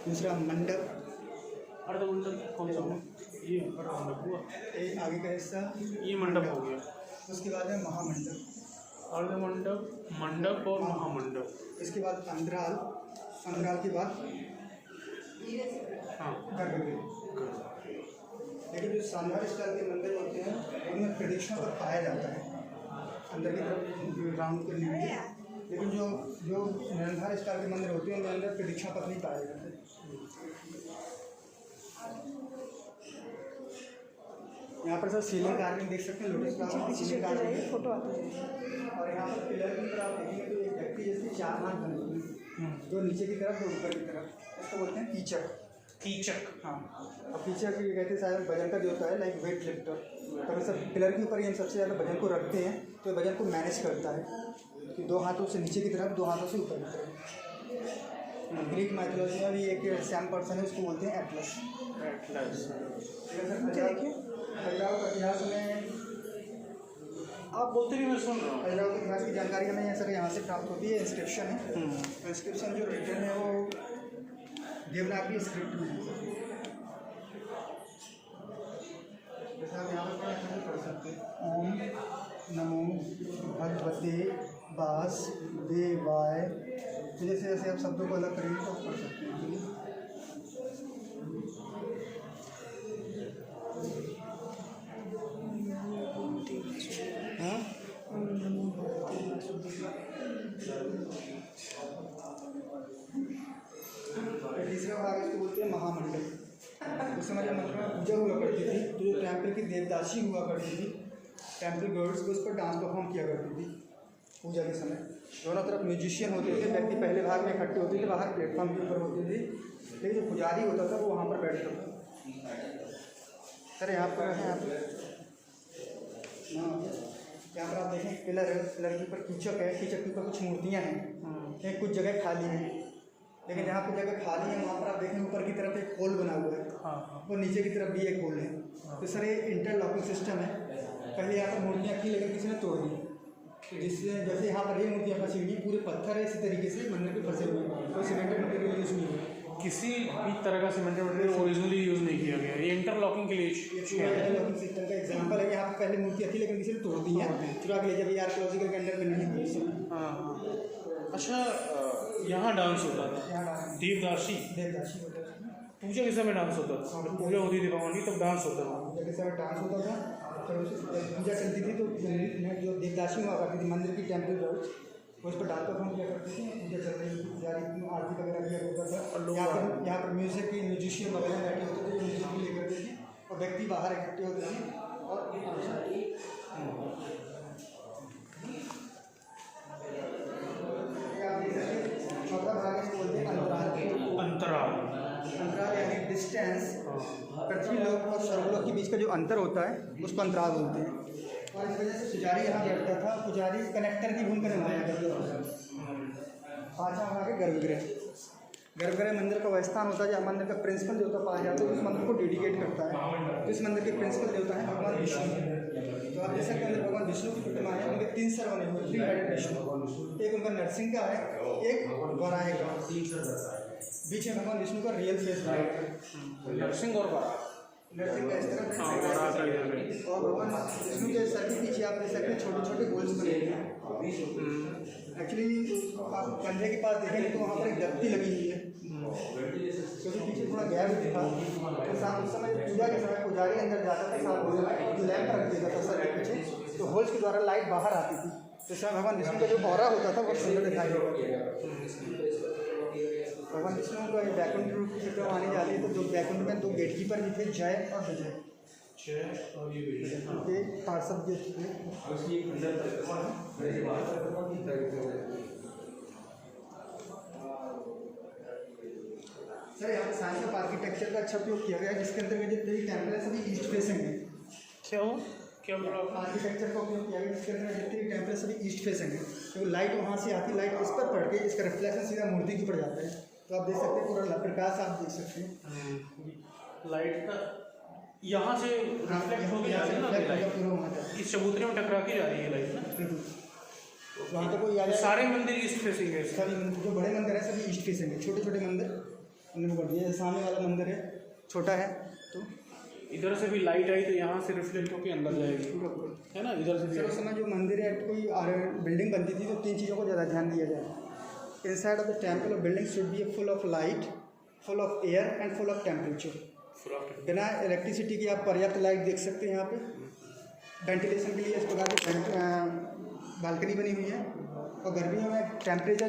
दूसरा मंडप, अर्धमंडप कौन सा हुआ? ये अर्धमंडप हुआ, ये आगे का हिस्सा ये मंडप हो गया। उसके बाद है महामंडप, अर्धमंडप, मंडप और महामंडप। इसके बाद अंतराल, अंतराल के बाद हाँ, गर्भगृह। लेकिन जो शानदार स्टाइल के मंदिर होते हैं उनमें प्रदक्षिणा पर पाया जाता है अंदर की तरफ राउंड करने में, लेकिन जो जो निराधार स्टाइल के मंदिर होते हैं उनके अंदर प्रदक्षिणा पथ नहीं पाए जाते। यहाँ पर सर सीलिंग कार्विंग देख सकते हैं, lotus flower ceiling carving photo आती है। और यहाँ पर पिलर की तरफ देखेंगे तो एक व्यक्ति जैसे 4 हाथ बने हुए हैं, दो नीचे की तरफ दो ऊपर की तरफ, इसको बोलते हैं कीचक। कीचक, हाँ, और कीचक ये कहते हैं शायद वजन का जो होता है लाइक वेट लिफ्टर, तभी सब पिलर के ऊपर ये सबसे ज़्यादा वजन को रखते हैं, तो वजन को मैनेज करता है कि 2 हाथों से नीचे की तरफ 2 हाथों से ऊपर की तरफ। ग्रीक माइथोलॉजी में भी एक सैम पर्सन है, उसको बोलते हैं एटलस। देखिए खजुराहो के इतिहास में आप बोलते भी मैं सुन रहा हूँ। खजुराहो के इतिहास की जानकारी हमें सर यहाँ से प्राप्त होती है। इंस्क्रिप्शन है, इंस्क्रिप्शन जो रिटर्न है वो देवनागरी स्क्रिप्ट में है। जैसे हम यहाँ पर पढ़ सकते हैं, ओम नमो भगवते वासुदेवाय, तो जैसे जैसे आप शब्दों को अलग करेंगे तो पढ़ सकते हैं। तीसरा भाग इसको बोलते हैं महामंडल। उस समय जब मंदिर में पूजा हुआ करती थी तो जो टेम्पल की देवदासी हुआ करती थी, टेम्पल गर्ल्स को उस पर डांस परफॉर्म किया करती थी पूजा के समय। दोनों तरफ म्यूजिशियन होते थे, व्यक्ति पहले भाग में इकट्ठे होते थे, बाहर प्लेटफॉर्म के ऊपर होते थे, लेकिन जो पुजारी होता था वो वहाँ पर बैठता था। सर यहाँ पर है, यहाँ पर आप देखें पिलर है, पिलर के ऊपर कीचक है, कीचक के ऊपर कुछ मूर्तियाँ हैं, कुछ जगह खाली है, लेकिन जहाँ कुछ जगह खाली है वहाँ पर आप देखें ऊपर की तरफ एक होल बना हुआ है, और नीचे की तरफ भी एक होल है। तो सर ये इंटरलॉकिंग सिस्टम है। पहले यहाँ पर मूर्तियाँ थी लेकिन किसी ने तोड़ दी, जिससे जैसे यहाँ पर ये मूर्तियाँ फंसी हुई, पूरे पत्थर है इसी तरीके से मंदिर के फंसे हुए, कोई सीमेंटेड मटेरियल यूज नहीं हुआ, किसी भी तरह का सीमेंटेड मटेरियल ओरिजिनली यूज़ नहीं किया गया। ये इंटरलॉकिंग के लिए इंटरलॉकिंग सिस्टम का एग्जांपल है। यहाँ पर पहले मूर्तियाँ थी लेकिन किसी ने तोड़ दी है, चुरा के ले जब ये आर्कियोलॉजिकल के अंडर में नहीं थी। हाँ। अच्छा, यहाँ डांस होता था, देवदासी होता था। पूजा के समय डांस होता था, पूजा होती थी भगवान की तब डांस होता था। पूजा के समय डांस होता था, फिर पूजा चलती थी तो जो देवदासी हुआ करती थी मंदिर की टेम्पल गर्ल्स, उस पर डांस परफॉर्म किया करती थी। पूजा चल रही थी, पुजारी आरती वगैरह किया करता था। यहाँ पर म्यूजिक की म्यूजिशियन वगैरह बैठे होते थे, म्यूजिक प्ले करते थे, और व्यक्ति बाहर इकट्ठे होते थे। और चौथा भाग इसको बोलते हैं अंतराल। अंतराल यानी डिस्टेंस, पृथ्वी लोक और स्वर्गलोक के बीच का जो अंतर होता है उसको अंतराल बोलते हैं। और इस वजह से पुजारी यहाँ बैठता था, पुजारी कनेक्टर की भूमिका निभाया करता था। पाँचवा भाग है गर्भगृह। गर्भगृह मंदिर का वह स्थान होता है जहाँ मंदिर का प्रिंसिपल देवता पाया जाता है, उस मंदिर को डेडिकेट करता है। तो इस मंदिर के प्रिंसिपल देवता है भगवान विष्णु। तो आप जैसा के अंदर भगवान विष्णु की प्रतिमा है, उनके 3 सर बने हुए, 3 हेडेड विष्णु। एक उनका नरसिंह का है, एक वराह का, बीच में भगवान विष्णु का रियल फेस है। नरसिंह और वराह, नरसिंह का इस तरफ और भगवान विष्णु के सर के पीछे आप देख सकते हैं छोटे छोटे गोल्स बने हैं। एक्चुअली आप कंधे के पास देखेंगे तो वहाँ पर एक दफ्ती लगी हुई है, क्योंकि पीछे थोड़ा गैप दिखा। तो शाम उस समय पूजा के समय पुजारी अंदर जाता था, साथ लैंप रख देता था सर के पीछे, तो होल्स के द्वारा लाइट बाहर आती थी। तो शायद भगवान विष्णु का जो ऑरा होता था वो सुंदर दिखाई देता था। भगवान विष्णु का बैकुंठ रूप की जब आने जा रही है तो 2 बैकुंठ में 2 गेटकीपर भी थे, जय और विजय। पार्षद गेट थे। सर यहाँ साइंस ऑफ आर्किटेक्चर का अच्छा उपयोग किया गया है, जिसके अंतर्गत जितने भी टेम्पल है सभी ईस्ट फेसिंग है। क्या बोला? आर्किटेक्चर का उपयोग किया गया जिसके अंदर जितने भी टेम्पल सभी ईस्ट फेसिंग है, तो लाइट वहाँ से आती, लाइट इस पर पड़ के इसका रिफ्लेक्शन सीधा मूर्ति के ऊपर जाता है। तो आप देख सकते हैं पूरा प्रकाश आप देख सकते हैं, लाइट का यहाँ से रिफ्लेक्ट हो गया है ना, इस चबूतरे में टकरा के जा रही है लाइट। वहाँ तक कोई याद है? सारे मंदिर ईस्ट फेसिंग है, सभी जो बड़े मंदिर है सभी ईस्ट फेसिंग है, छोटे छोटे मंदिर हमने वो कर दिया। सामने वाला मंदिर है, छोटा है तो इधर से भी लाइट आई तो यहाँ से रिफ्लेक्ट होकर अंदर जाएगी, है ना। इधर से भी सर उस समय जो मंदिर है, कोई बिल्डिंग बनती थी तो 3 चीज़ों को ज़्यादा ध्यान दिया जाए। Inside of the temple of building should be full of light, full of air and full of temperature. बिना इलेक्ट्रिसिटी की आप पर्याप्त लाइट देख सकते हैं। यहाँ पे वेंटिलेशन के लिए इस प्रकार की बालकनी बनी हुई है और गर्मियों में टेम्परेचर